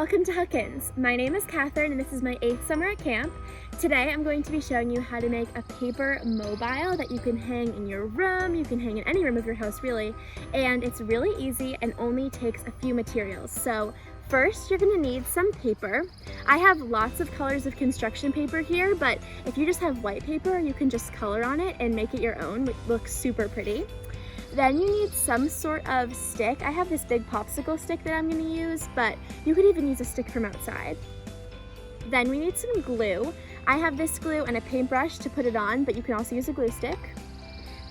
Welcome to Huckins. My name is Catherine and this is my 8th summer at camp. Today I'm going to be showing you how to make a paper mobile that you can hang in your room, you can hang in any room of your house really, and it's really easy and only takes a few materials. So first you're going to need some paper. I have lots of colors of construction paper here, but if you just have white paper you can just color on it and make it your own, which looks super pretty. Then you need some sort of stick. I have this big popsicle stick that I'm going to use, but you could even use a stick from outside. Then we need some glue. I have this glue and a paintbrush to put it on, but you can also use a glue stick.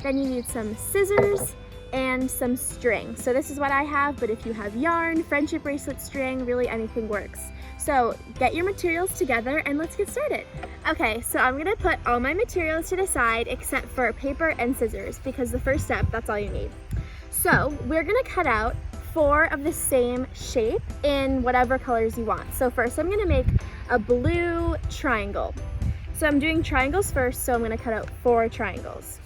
Then you need some scissors and some string. So this is what I have, but if you have yarn, friendship bracelet string, really anything works. So get your materials together and let's get started. Okay, so I'm gonna put all my materials to the side except for paper and scissors because the first step, that's all you need. So we're gonna cut out 4 of the same shape in whatever colors you want. So first I'm gonna make a blue triangle. So I'm doing triangles first, so I'm gonna cut out 4 triangles.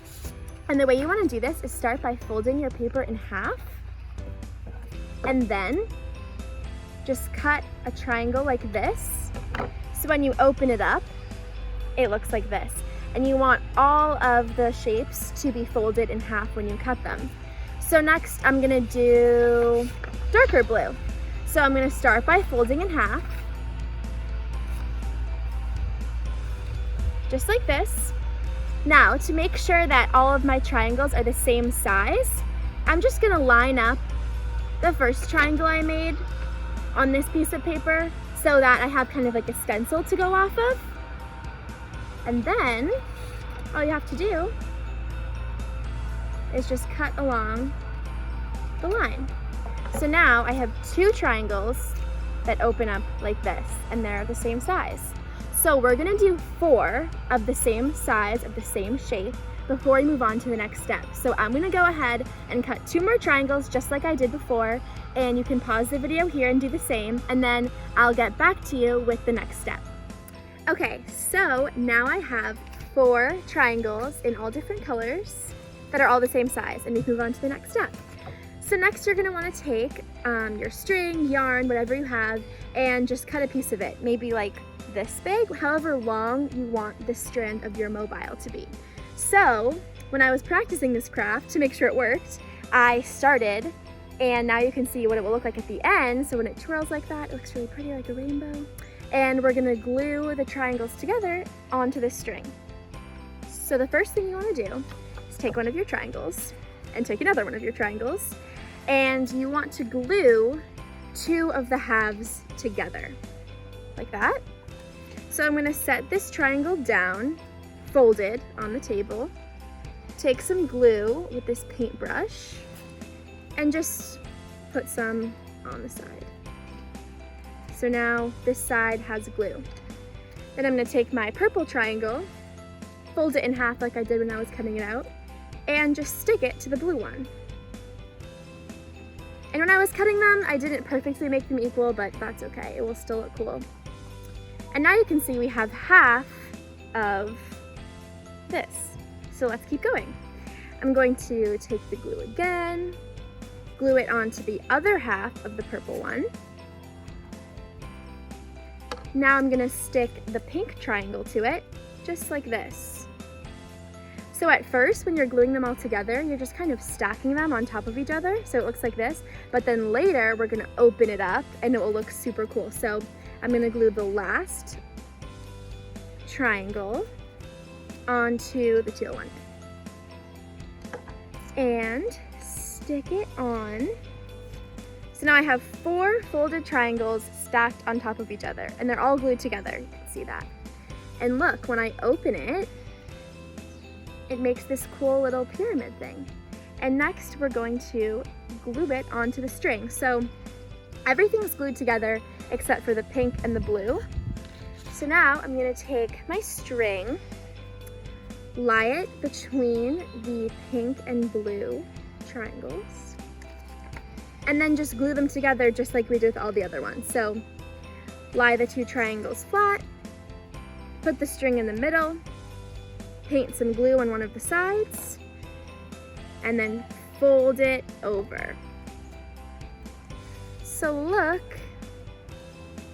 And the way you wanna do this is start by folding your paper in half and then just cut a triangle like this. So when you open it up, it looks like this. And you want all of the shapes to be folded in half when you cut them. So next I'm gonna do darker blue. So I'm gonna start by folding in half, just like this. Now, to make sure that all of my triangles are the same size, I'm just gonna line up the first triangle I made on this piece of paper so that I have kind of like a stencil to go off of. And then all you have to do is just cut along the line. So now I have 2 triangles that open up like this and they're the same size. So we're gonna do 4 of the same size, of the same shape, before we move on to the next step. So I'm gonna go ahead and cut 2 more triangles just like I did before, and you can pause the video here and do the same, and then I'll get back to you with the next step. Okay, so now I have 4 triangles in all different colors that are all the same size, and we can move on to the next step. So next you're gonna wanna take your string, yarn, whatever you have, and just cut a piece of it, maybe like this big, however long you want the strand of your mobile to be. So when I was practicing this craft to make sure it worked, I started, and now you can see what it will look like at the end. So when it twirls like that, it looks really pretty, like a rainbow. And we're gonna glue the triangles together onto this string. So the first thing you wanna do is take one of your triangles and take another one of your triangles, and you want to glue 2 of the halves together, like that. So I'm gonna set this triangle down, folded on the table, take some glue with this paintbrush, and just put some on the side. So now this side has glue. Then I'm gonna take my purple triangle, fold it in half like I did when I was cutting it out, and just stick it to the blue one. And when I was cutting them, I didn't perfectly make them equal, but that's okay, it will still look cool. And now you can see we have half of this. So let's keep going. I'm going to take the glue again, glue it onto the other half of the purple one. Now I'm gonna stick the pink triangle to it, just like this. So at first, when you're gluing them all together, you're just kind of stacking them on top of each other, so it looks like this. But then later, we're gonna open it up and it will look super cool. So I'm gonna glue the last triangle onto the teal one and stick it on. So now I have 4 folded triangles stacked on top of each other, and they're all glued together, you can see that. And look, when I open it, it makes this cool little pyramid thing. And next we're going to glue it onto the string. So everything's glued together except for the pink and the blue. So now I'm gonna take my string, lie it between the pink and blue triangles, and then just glue them together just like we did with all the other ones. So lie the 2 triangles flat, put the string in the middle, paint some glue on one of the sides, and then fold it over. So look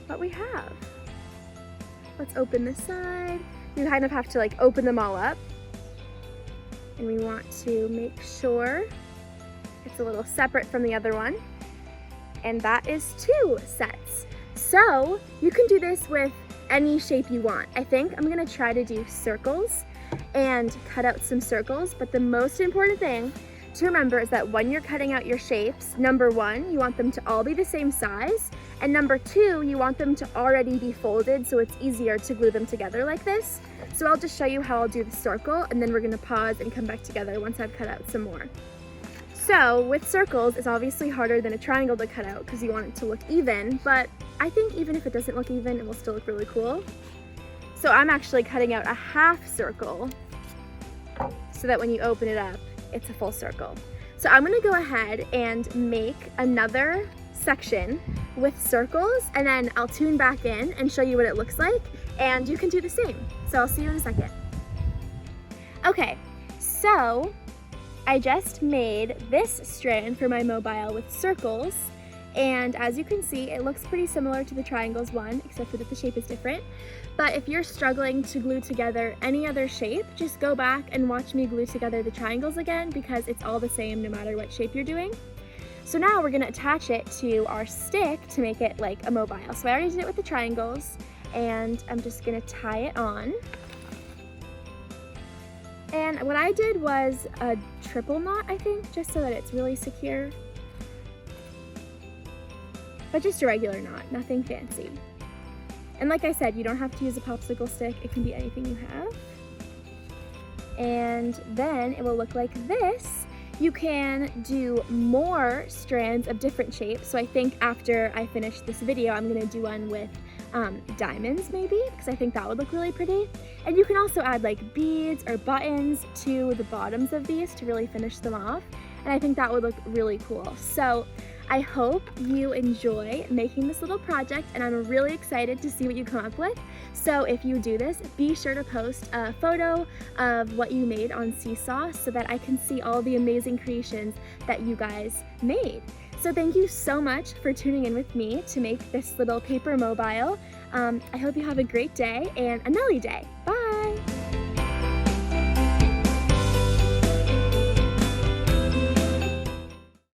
what we have. Let's open this side. You kind of have to like open them all up. And we want to make sure it's a little separate from the other one. And that is 2 sets. So you can do this with any shape you want. I think I'm gonna try to do circles and cut out some circles, but the most important thing to remember is that when you're cutting out your shapes, number 1, you want them to all be the same size, and number 2, you want them to already be folded so it's easier to glue them together like this. So I'll just show you how I'll do the circle, and then we're gonna pause and come back together once I've cut out some more. So with circles, it's obviously harder than a triangle to cut out because you want it to look even, but I think even if it doesn't look even, it will still look really cool. So I'm actually cutting out a half circle so that when you open it up, it's a full circle. So I'm gonna go ahead and make another section with circles, and then I'll tune back in and show you what it looks like, and you can do the same. So I'll see you in a second. Okay, so I just made this strand for my mobile with circles, and as you can see, it looks pretty similar to the triangles one, except for that the shape is different. But if you're struggling to glue together any other shape, just go back and watch me glue together the triangles again, because it's all the same no matter what shape you're doing. So now we're gonna attach it to our stick to make it like a mobile. So I already did it with the triangles, and I'm just gonna tie it on. And what I did was a triple knot, I think, just so that it's really secure. But just a regular knot, nothing fancy. And like I said, you don't have to use a popsicle stick, it can be anything you have. And then it will look like this. You can do more strands of different shapes. So I think after I finish this video, I'm gonna do one with diamonds maybe, because I think that would look really pretty. And you can also add like beads or buttons to the bottoms of these to really finish them off. And I think that would look really cool. So I hope you enjoy making this little project, and I'm really excited to see what you come up with. So if you do this, be sure to post a photo of what you made on Seesaw so that I can see all the amazing creations that you guys made. So thank you so much for tuning in with me to make this little paper mobile. I hope you have a great day and a Nelly day. Bye!